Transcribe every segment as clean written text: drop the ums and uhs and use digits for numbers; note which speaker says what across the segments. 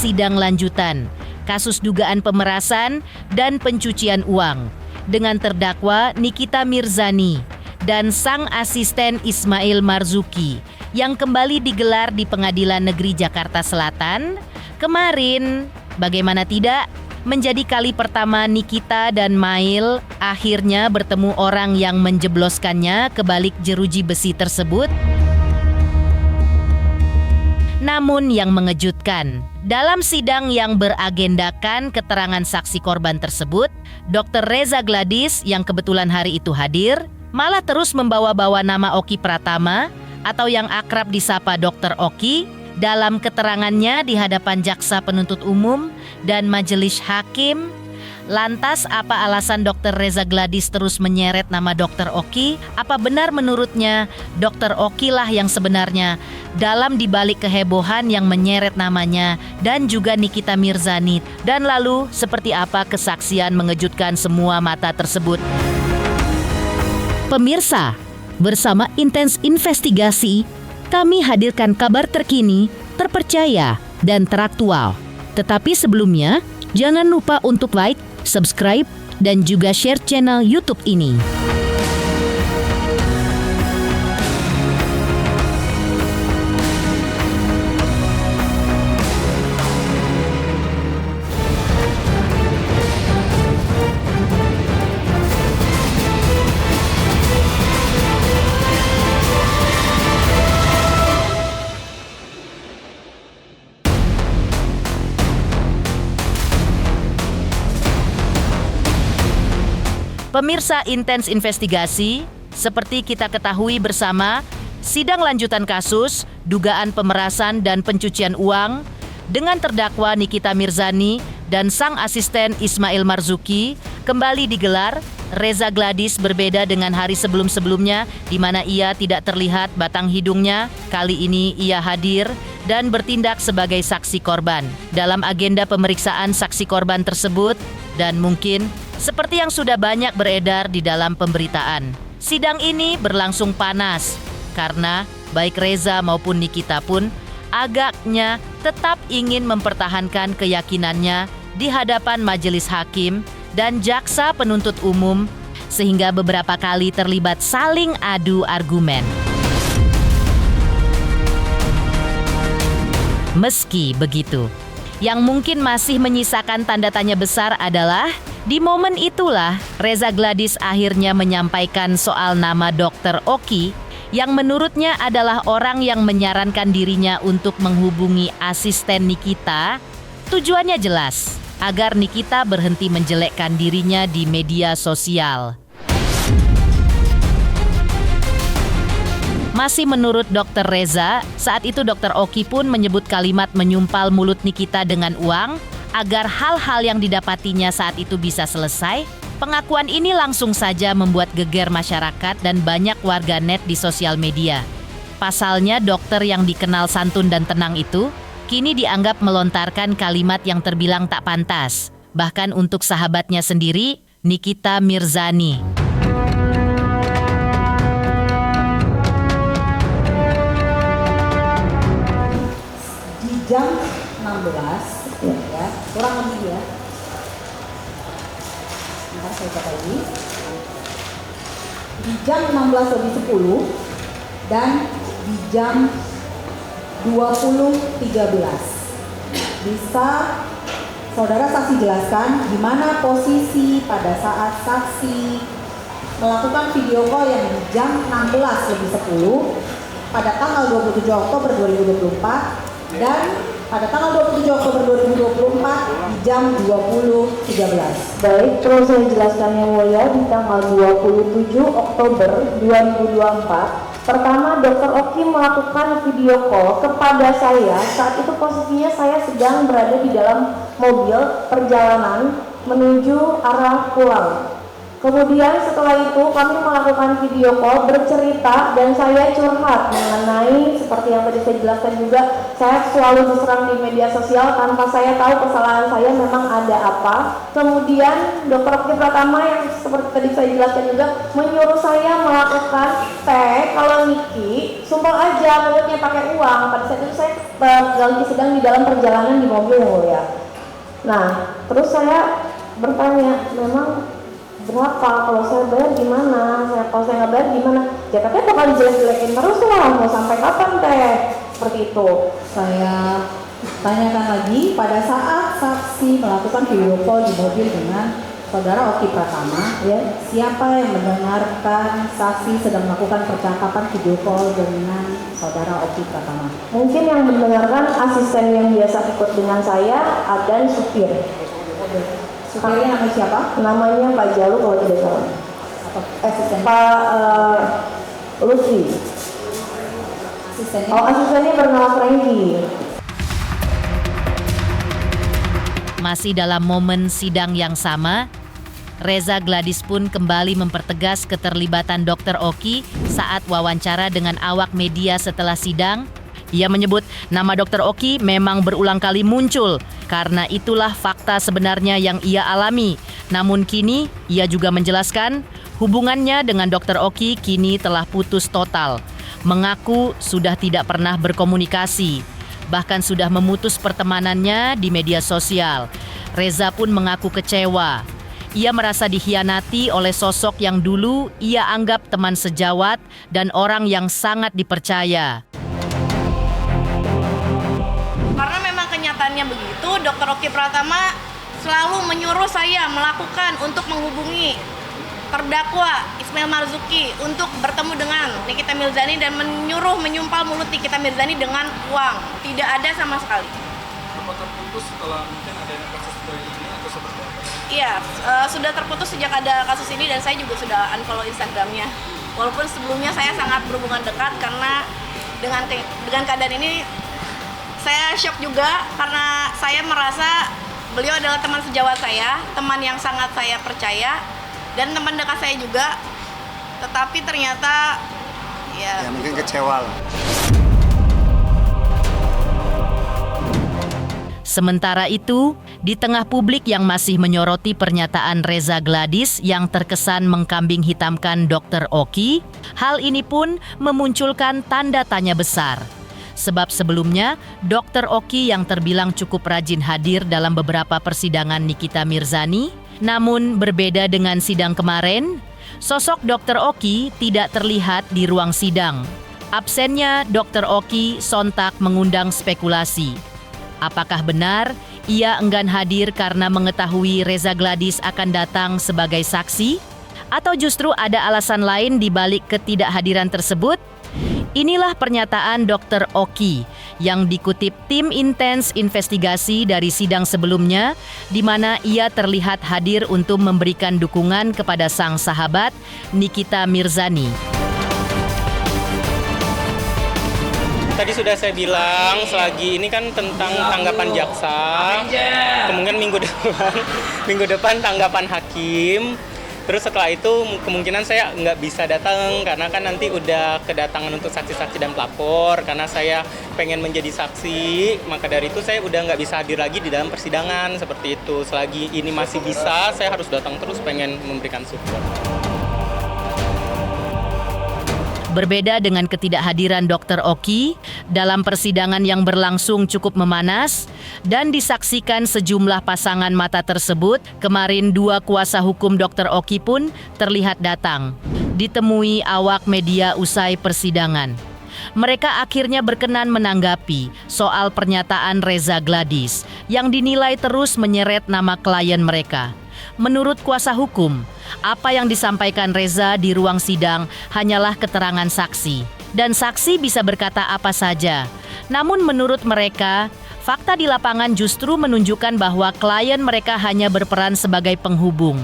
Speaker 1: sidang lanjutan kasus dugaan pemerasan dan pencucian uang dengan terdakwa Nikita Mirzani dan sang asisten Ismail Marzuki yang kembali digelar di Pengadilan Negeri Jakarta Selatan kemarin. Bagaimana tidak, menjadi kali pertama Nikita dan Mail akhirnya bertemu orang yang menjebloskannya ke balik jeruji besi tersebut. Namun yang mengejutkan, dalam sidang yang beragendakan keterangan saksi korban tersebut, Dr. Reza Gladys yang kebetulan hari itu hadir, malah terus membawa-bawa nama Oki Pratama atau yang akrab disapa Dr. Oki dalam keterangannya di hadapan jaksa penuntut umum dan majelis hakim. Lantas apa alasan Dr. Reza Gladys terus menyeret nama Dr. Oki? Apa benar menurutnya Dr. Oki lah yang sebenarnya dalam dibalik kehebohan yang menyeret namanya dan juga Nikita Mirzani? Dan lalu seperti apa kesaksian mengejutkan semua mata tersebut? Pemirsa, bersama Intens Investigasi, kami hadirkan kabar terkini, terpercaya, dan teraktual. Tetapi sebelumnya, jangan lupa untuk like, subscribe, dan juga share channel YouTube ini. Pemirsa Intens Investigasi, seperti kita ketahui bersama, sidang lanjutan kasus dugaan pemerasan dan pencucian uang dengan terdakwa Nikita Mirzani dan sang asisten Ismail Marzuki kembali digelar. Reza Gladys berbeda dengan hari sebelum-sebelumnya di mana ia tidak terlihat batang hidungnya. Kali ini ia hadir dan bertindak sebagai saksi korban. Dalam agenda pemeriksaan saksi korban tersebut, dan mungkin seperti yang sudah banyak beredar di dalam pemberitaan, sidang ini berlangsung panas karena baik Reza maupun Nikita pun agaknya tetap ingin mempertahankan keyakinannya di hadapan majelis hakim dan jaksa penuntut umum, sehingga beberapa kali terlibat saling adu argumen. Meski begitu, yang mungkin masih menyisakan tanda tanya besar adalah di momen itulah Reza Gladys akhirnya menyampaikan soal nama Dr. Oki yang menurutnya adalah orang yang menyarankan dirinya untuk menghubungi asisten Nikita. Tujuannya jelas, agar Nikita berhenti menjelekkan dirinya di media sosial. Masih menurut Dr. Reza, saat itu Dr. Oki pun menyebut kalimat menyumpal mulut Nikita dengan uang agar hal-hal yang didapatinya saat itu bisa selesai. Pengakuan ini langsung saja membuat geger masyarakat dan banyak warganet di sosial media. Pasalnya dokter yang dikenal santun dan tenang itu kini dianggap melontarkan kalimat yang terbilang tak pantas, bahkan untuk sahabatnya sendiri, Nikita Mirzani.
Speaker 2: Di jam 16, ya, kurang lebih ya. Bentar saya coba ini. Di jam 16 lebih 10 dan di jam 20.13. Bisa saudara saksi jelaskan di mana posisi pada saat saksi melakukan video call yang di jam 16 lebih 10 pada tanggal 27 Oktober 2024 dan pada tanggal 27 Oktober 2024 di jam 20.13.
Speaker 3: Baik, terus saya jelaskan yang mulia di tanggal 27 Oktober 2024. Pertama, Dr. Oki melakukan video call kepada saya. Saat itu posisinya saya sedang berada di dalam mobil perjalanan menuju arah pulang. Kemudian setelah itu kami melakukan video call bercerita dan saya curhat mengenai seperti yang tadi saya jelaskan juga, saya selalu diserang di media sosial tanpa saya tahu kesalahan saya memang ada apa. Kemudian Dr. Oki Pratama yang seperti tadi saya jelaskan juga menyuruh saya melakukan kalau Niki sumpah aja mulutnya pakai uang. Pada saat itu saya lagi sedang di dalam perjalanan di mobil yang mulia. Nah terus saya bertanya, memang berapa, kalau saya bayar gimana, kalau saya nggak bayar gimana, ya katanya bakal dijelek-jelekin terus lah, mau sampai kapan teh, seperti itu.
Speaker 2: Saya tanyakan lagi, pada saat saksi melakukan video call di mobil dengan Saudara Oki Pratama, ya, siapa yang mendengarkan saksi sedang melakukan percakapan video call dengan Saudara Oki Pratama?
Speaker 3: Mungkin yang mendengarkan asisten yang biasa ikut dengan saya, dan supir.
Speaker 2: Supirnya namanya siapa?
Speaker 3: Namanya Pak Jalu kalau tidak salah.
Speaker 2: Asisten.
Speaker 3: Pak Lutfi.
Speaker 2: Asistennya?
Speaker 3: Oh, asistennya bernama Franky.
Speaker 1: Masih dalam momen sidang yang sama, Reza Gladys pun kembali mempertegas keterlibatan Dr. Oki saat wawancara dengan awak media setelah sidang. Ia menyebut nama Dr. Oki memang berulang kali muncul karena itulah fakta sebenarnya yang ia alami. Namun kini ia juga menjelaskan hubungannya dengan Dr. Oki kini telah putus total. Mengaku sudah tidak pernah berkomunikasi, bahkan sudah memutus pertemanannya di media sosial. Reza pun mengaku kecewa. Ia merasa dikhianati oleh sosok yang dulu ia anggap teman sejawat dan orang yang sangat dipercaya.
Speaker 4: Karena memang kenyataannya begitu, Dr. Oki Pratama selalu menyuruh saya melakukan untuk menghubungi terdakwa Ismail Marzuki untuk bertemu dengan Nikita Mirzani dan menyumpal mulut Nikita Mirzani dengan uang. Tidak ada sama sekali.
Speaker 5: Apa terputus setelah mungkin adanya kasus seperti ini atau seperti apa?
Speaker 4: Iya, sudah terputus sejak ada kasus ini dan saya juga sudah unfollow Instagramnya. Walaupun sebelumnya saya sangat berhubungan dekat karena dengan keadaan ini saya shock juga karena saya merasa beliau adalah teman sejawat saya, teman yang sangat saya percaya dan teman dekat saya juga. Tetapi ternyata ya
Speaker 6: mungkin kecewa lah.
Speaker 1: Sementara itu, di tengah publik yang masih menyoroti pernyataan Reza Gladys yang terkesan mengkambing hitamkan Dr. Oki, hal ini pun memunculkan tanda tanya besar. Sebab sebelumnya, Dr. Oki yang terbilang cukup rajin hadir dalam beberapa persidangan Nikita Mirzani, namun berbeda dengan sidang kemarin, sosok Dr. Oki tidak terlihat di ruang sidang. Absennya Dr. Oki sontak mengundang spekulasi. Apakah benar ia enggan hadir karena mengetahui Reza Gladys akan datang sebagai saksi? Atau justru ada alasan lain di balik ketidakhadiran tersebut? Inilah pernyataan Dr. Oki yang dikutip tim intens investigasi dari sidang sebelumnya, di mana ia terlihat hadir untuk memberikan dukungan kepada sang sahabat Nikita Mirzani.
Speaker 7: Tadi sudah saya bilang, selagi ini kan tentang tanggapan jaksa, kemungkinan minggu depan tanggapan hakim. Terus setelah itu kemungkinan saya nggak bisa datang karena kan nanti udah kedatangan untuk saksi-saksi dan pelapor. Karena saya pengen menjadi saksi, maka dari itu saya udah nggak bisa hadir lagi di dalam persidangan seperti itu. Selagi ini masih bisa, saya harus datang terus, pengen memberikan support.
Speaker 1: Berbeda dengan ketidakhadiran Dr. Oki, dalam persidangan yang berlangsung cukup memanas dan disaksikan sejumlah pasangan mata tersebut, kemarin dua kuasa hukum Dr. Oki pun terlihat datang, ditemui awak media usai persidangan. Mereka akhirnya berkenan menanggapi soal pernyataan Reza Gladys yang dinilai terus menyeret nama klien mereka. Menurut kuasa hukum, apa yang disampaikan Reza di ruang sidang hanyalah keterangan saksi, dan saksi bisa berkata apa saja. Namun menurut mereka, fakta di lapangan justru menunjukkan bahwa klien mereka hanya berperan sebagai penghubung.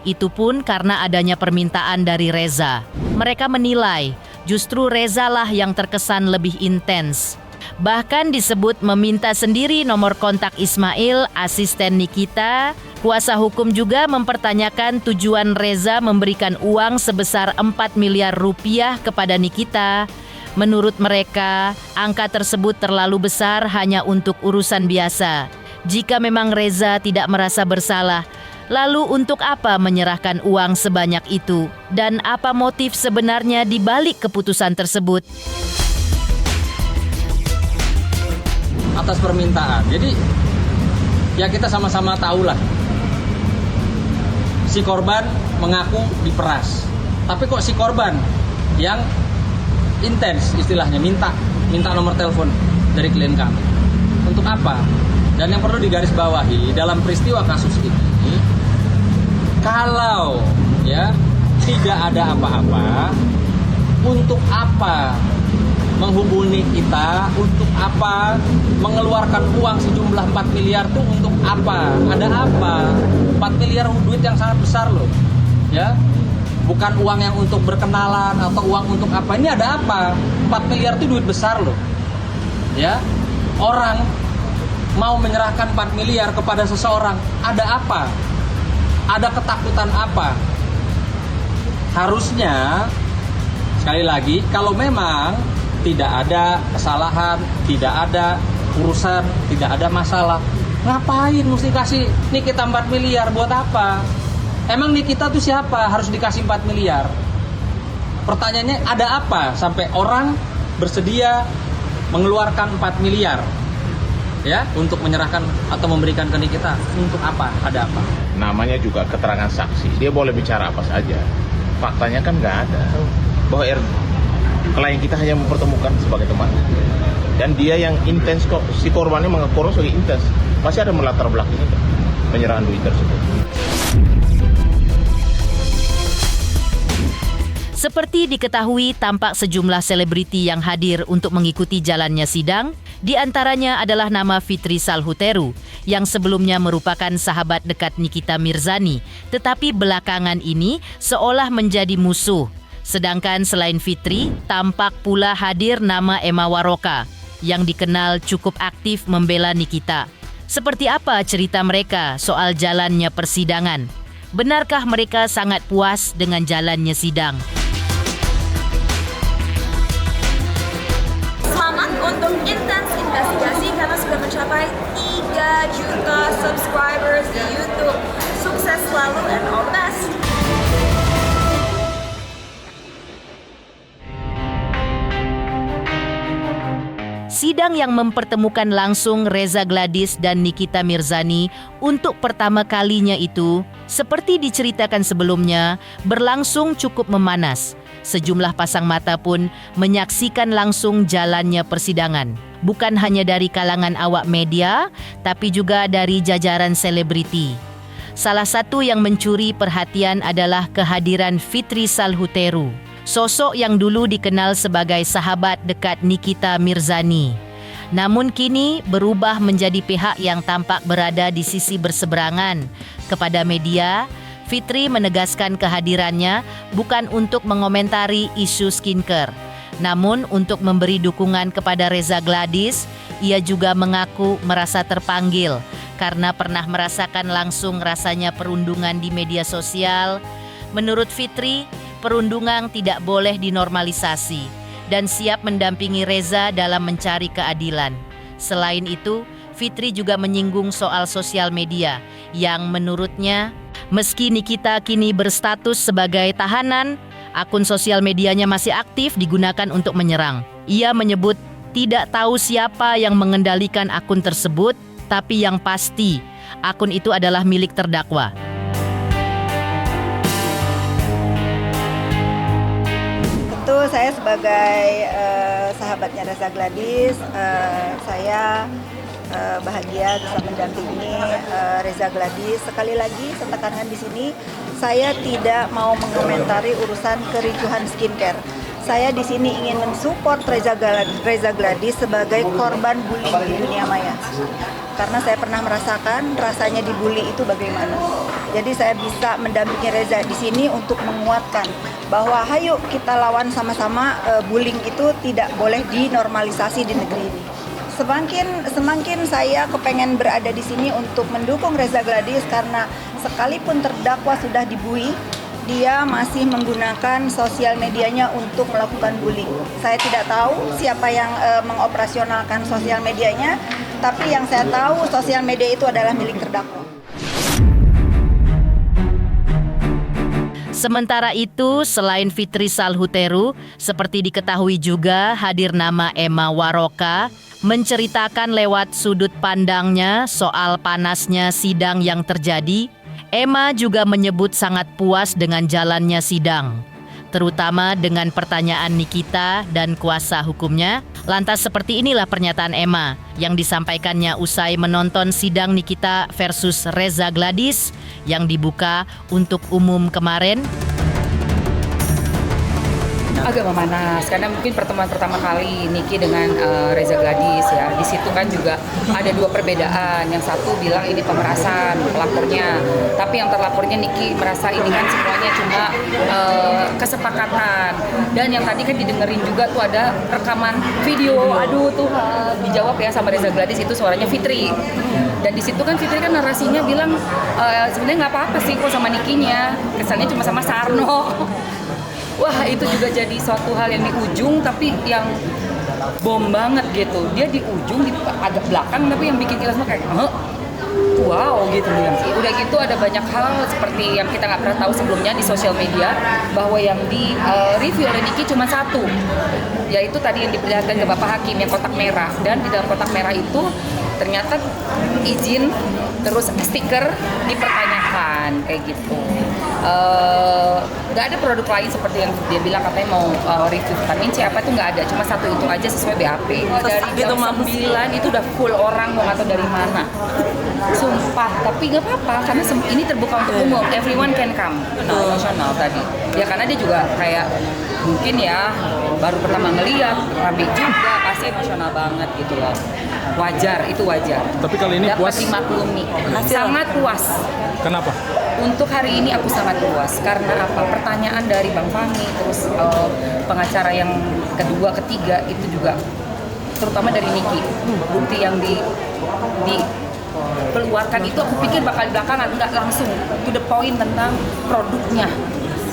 Speaker 1: Itu pun karena adanya permintaan dari Reza. Mereka menilai justru Reza lah yang terkesan lebih intens. Bahkan disebut meminta sendiri nomor kontak Ismail, asisten Nikita, Kuasa hukum juga mempertanyakan tujuan Reza memberikan uang sebesar 4 miliar rupiah kepada Nikita. Menurut mereka, angka tersebut terlalu besar hanya untuk urusan biasa. Jika memang Reza tidak merasa bersalah, lalu untuk apa menyerahkan uang sebanyak itu? Dan apa motif sebenarnya di balik keputusan tersebut?
Speaker 5: Atas permintaan. Jadi ya kita sama-sama tahulah. Si korban mengaku diperas. Tapi kok si korban yang intens istilahnya minta nomor telepon dari klien kami. Untuk apa? Dan yang perlu digarisbawahi dalam peristiwa kasus ini, kalau ya tidak ada apa-apa, untuk apa menghubungi kita, untuk apa mengeluarkan uang sejumlah 4 miliar itu untuk apa? Ada apa? 4 miliar duit yang sangat besar loh. Ya. Bukan uang yang untuk berkenalan atau uang untuk apa. Ini ada apa? 4 miliar itu duit besar loh. Ya. Orang mau menyerahkan 4 miliar kepada seseorang, ada apa? Ada ketakutan apa? Harusnya sekali lagi, kalau memang tidak ada kesalahan, tidak ada urusan, tidak ada masalah, ngapain mesti kasih Nikita 4 miliar buat apa? Emang Nikita tuh siapa harus dikasih 4 miliar? Pertanyaannya ada apa sampai orang bersedia mengeluarkan 4 miliar ya untuk menyerahkan atau memberikan ke Nikita? Untuk apa? Ada apa?
Speaker 6: Namanya juga keterangan saksi, dia boleh bicara apa saja. Faktanya kan nggak ada bahwa klien kita hanya mempertemukan sebagai teman, dan dia yang intens kok, si korbannya mengaku sebagai intens, pasti ada melatar belakangnya penyerahan duit tersebut.
Speaker 1: Seperti diketahui, tampak sejumlah selebriti yang hadir untuk mengikuti jalannya sidang. Di antaranya adalah nama Fitri Salhuteru, yang sebelumnya merupakan sahabat dekat Nikita Mirzani, tetapi belakangan ini seolah menjadi musuh. Sedangkan selain Fitri, tampak pula hadir nama Emma Waroka, yang dikenal cukup aktif membela Nikita. Seperti apa cerita mereka soal jalannya persidangan? Benarkah mereka sangat puas dengan jalannya sidang?
Speaker 8: Selamat untuk Intens Investigasi karena sudah mencapai 3 juta subscribers di YouTube. Sukses selalu and all the best.
Speaker 1: Sidang yang mempertemukan langsung Reza Gladys dan Nikita Mirzani untuk pertama kalinya itu, seperti diceritakan sebelumnya, berlangsung cukup memanas. Sejumlah pasang mata pun menyaksikan langsung jalannya persidangan. Bukan hanya dari kalangan awak media, tapi juga dari jajaran selebriti. Salah satu yang mencuri perhatian adalah kehadiran Fitri Salhuteru, sosok yang dulu dikenal sebagai sahabat dekat Nikita Mirzani. Namun kini berubah menjadi pihak yang tampak berada di sisi berseberangan. Kepada media, Fitri menegaskan kehadirannya bukan untuk mengomentari isu skincare, namun untuk memberi dukungan kepada Reza Gladys. Ia juga mengaku merasa terpanggil karena pernah merasakan langsung rasanya perundungan di media sosial. Menurut Fitri, perundungan tidak boleh dinormalisasi dan siap mendampingi Reza dalam mencari keadilan. Selain itu, Fitri juga menyinggung soal sosial media yang menurutnya, meski Nikita kini berstatus sebagai tahanan, akun sosial medianya masih aktif digunakan untuk menyerang. Ia menyebut tidak tahu siapa yang mengendalikan akun tersebut, tapi yang pasti akun itu adalah milik terdakwa.
Speaker 9: Tentu saya sebagai sahabatnya Reza Gladys, saya bahagia bisa mendampingi Reza Gladys. Sekali lagi saya tekankan di sini, saya tidak mau mengomentari urusan kericuhan skincare. Saya di sini ingin mensupport Reza Gladys sebagai korban bullying di dunia maya. Karena saya pernah merasakan rasanya dibully itu bagaimana. Jadi saya bisa mendampingi Reza di sini untuk menguatkan bahwa ayo kita lawan sama-sama, bullying itu tidak boleh dinormalisasi di negeri ini. Semakin saya kepengen berada di sini untuk mendukung Reza Gladys karena sekalipun terdakwa sudah dibui, dia masih menggunakan sosial medianya untuk melakukan bullying. Saya tidak tahu siapa yang mengoperasionalkan sosial medianya, tapi yang saya tahu sosial media itu adalah milik terdakwa.
Speaker 1: Sementara itu, selain Fitri Salhuteru, seperti diketahui juga hadir nama Emma Waroka, menceritakan lewat sudut pandangnya soal panasnya sidang yang terjadi. Emma juga menyebut sangat puas dengan jalannya sidang, terutama dengan pertanyaan Nikita dan kuasa hukumnya. Lantas seperti inilah pernyataan Emma yang disampaikannya usai menonton sidang Nikita versus Reza Gladys yang dibuka untuk umum kemarin.
Speaker 10: Agak memanas karena mungkin pertemuan pertama kali Niki dengan Reza Gladys ya. Di situ kan juga ada dua perbedaan. Yang satu bilang ini pemerasan pelapornya, tapi yang terlapornya Niki merasa ini kan semuanya cuma kesepakatan. Dan yang tadi kan didengerin juga tuh ada rekaman video. Aduh tuh dijawab ya sama Reza Gladys, itu suaranya Fitri. Dan di situ kan Fitri kan narasinya bilang sebenarnya nggak apa-apa sih kok sama Nikinya, kesannya cuma sama Sarno. Wah, itu juga jadi suatu hal yang di ujung tapi yang bom banget gitu. Dia di ujung, di agak belakang, tapi yang bikin kita semua kayak wow gitu ya. Udah gitu ada banyak hal seperti yang kita nggak pernah tahu sebelumnya di sosial media, bahwa yang di review oleh Niki cuma satu, yaitu tadi yang diperlihatkan ke Bapak Hakim yang kotak merah. Dan di dalam kotak merah itu ternyata izin terus stiker dipertanyakan kayak gitu. Nggak ada produk lain seperti yang dia bilang katanya mau review vitamin C apa itu nggak ada, cuma satu itu aja sesuai BAP. Dari jam 9 itu udah full orang, mau nggak tahu dari mana. Sumpah, tapi nggak apa-apa karena ini terbuka untuk umum, everyone can come. Emosional tadi ya, karena dia juga kayak mungkin ya baru pertama ngeliat, rame juga, pasti emosional banget gitu loh. Wajar, itu wajar.
Speaker 11: Tapi kali ini
Speaker 10: dapat
Speaker 11: puas?
Speaker 10: dimaklumi. Sangat puas.
Speaker 11: Kenapa?
Speaker 10: Untuk hari ini aku sangat puas karena apa? Pertanyaan dari Bang Fahmi, terus pengacara yang kedua, ketiga itu juga, terutama dari Niki, bukti yang dikeluarkan itu aku pikir bakal belakangan, nggak langsung to the point tentang produknya.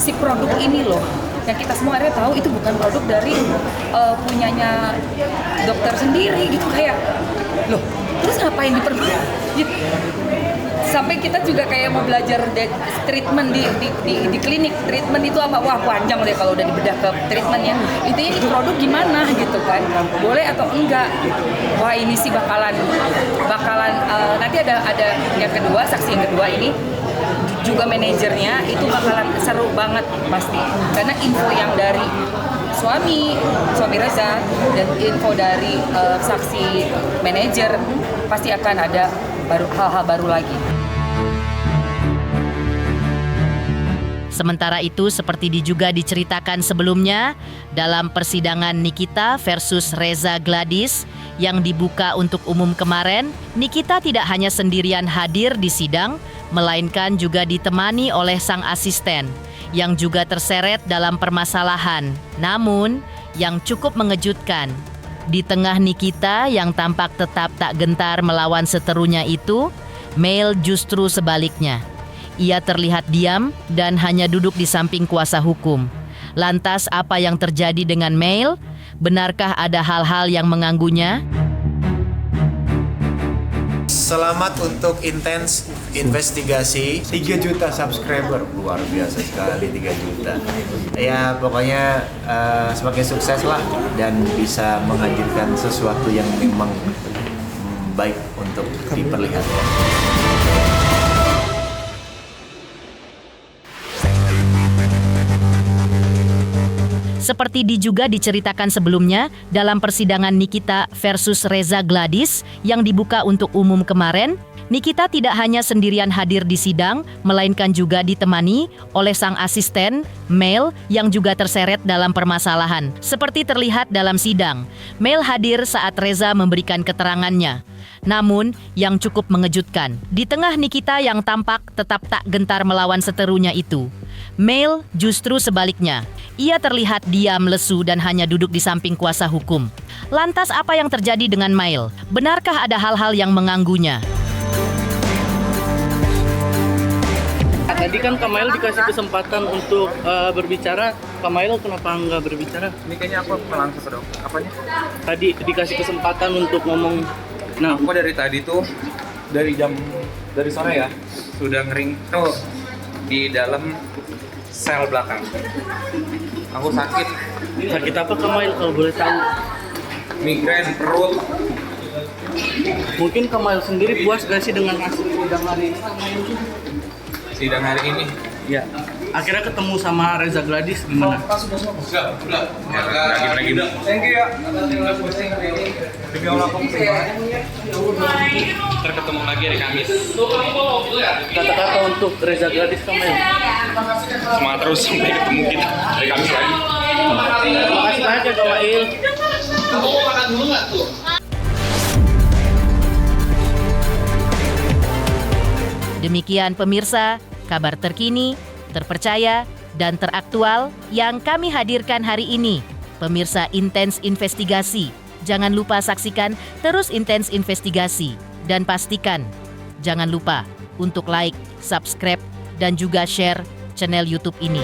Speaker 10: Si produk ini loh, yang kita semua akhirnya tahu itu bukan produk dari punyanya dokter sendiri gitu, kayak loh terus ngapain diperlukan gitu. Sampai kita juga kayak mau belajar treatment di klinik. Treatment itu apa? Wah panjang deh kalau udah dibedah ke treatmentnya. Intinya ini produk gimana gitu kan? Boleh atau enggak? Wah ini sih bakalan nanti ada yang kedua, saksi yang kedua ini juga manajernya itu bakalan seru banget pasti. Karena info yang dari suami Reza dan info dari saksi manajer pasti akan ada hal-hal baru lagi.
Speaker 1: Sementara itu, seperti juga diceritakan sebelumnya, dalam persidangan Nikita versus Reza Gladys yang dibuka untuk umum kemarin, Nikita tidak hanya sendirian hadir di sidang, melainkan juga ditemani oleh sang asisten yang juga terseret dalam permasalahan. Namun, yang cukup mengejutkan, di tengah Nikita yang tampak tetap tak gentar melawan seterunya itu, Mel justru sebaliknya. Ia terlihat diam dan hanya duduk di samping kuasa hukum. Lantas apa yang terjadi dengan Mel? Benarkah ada hal-hal yang mengganggunya?
Speaker 12: Selamat untuk Intens Investigasi. 3 juta subscriber, luar biasa sekali 3 juta. Ya pokoknya semakin sukses lah dan bisa menghadirkan sesuatu yang memang baik untuk diperlihatkan.
Speaker 1: Seperti juga diceritakan sebelumnya, dalam persidangan Nikita versus Reza Gladys yang dibuka untuk umum kemarin, Nikita tidak hanya sendirian hadir di sidang, melainkan juga ditemani oleh sang asisten, Mel, yang juga terseret dalam permasalahan. Seperti terlihat dalam sidang, Mel hadir saat Reza memberikan keterangannya. Namun, yang cukup mengejutkan, di tengah Nikita yang tampak tetap tak gentar melawan seterunya itu, Mail justru sebaliknya. Ia terlihat diam, lesu, dan hanya duduk di samping kuasa hukum. Lantas apa yang terjadi dengan Mail? Benarkah ada hal-hal yang mengganggunya?
Speaker 11: Tadi kan Kamail dikasih kesempatan untuk berbicara. Kamail kenapa nggak berbicara?
Speaker 13: Ini kayaknya aku langsung dong. Apanya?
Speaker 11: Tadi dikasih kesempatan untuk ngomong. Nah,
Speaker 13: aku dari tadi tuh dari sore ya sudah ngering tuh di dalam sel belakang. Aku sakit.
Speaker 11: Sakit apa Kamail kalau boleh tahu?
Speaker 13: Migrain, perut.
Speaker 11: Mungkin Kamail sendiri puas gak sih dengan hasil sidang hari ini?
Speaker 13: Sidang hari ini?
Speaker 11: Ya. Akhirnya ketemu sama Reza Gladys gimana?
Speaker 13: Udah. Gimana? Thank you ya. Demi Allah aku ketemu lagi hari Kamis.
Speaker 11: Kata-kata untuk Reza Gladys Kamail.
Speaker 13: Semangat terus sampai ketemu kita hari Kamis lagi.
Speaker 11: Terima kasih banyak ya Kamail.
Speaker 13: Kamu mau makan dulu nggak tuh?
Speaker 1: Demikian pemirsa, kabar terkini, terpercaya, dan teraktual yang kami hadirkan hari ini. Pemirsa Intens Investigasi, jangan lupa saksikan terus Intens Investigasi. Dan pastikan, jangan lupa untuk like, subscribe, dan juga share channel YouTube ini.